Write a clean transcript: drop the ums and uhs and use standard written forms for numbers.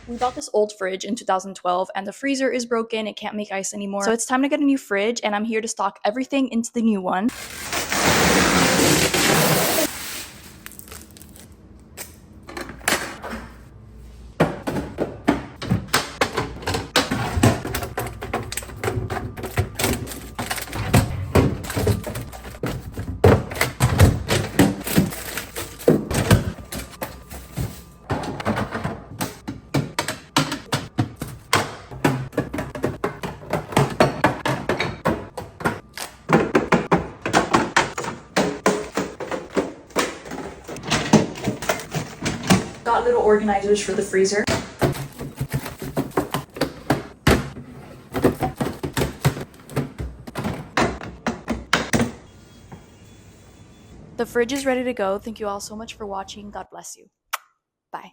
We bought this old fridge in 2012 and the freezer is broken, it can't make ice anymore. So it's time to get a new fridge and I'm here to stock everything into the new one. Got little organizers for the freezer. The fridge is ready to go. Thank you all so much for watching. God bless you. Bye.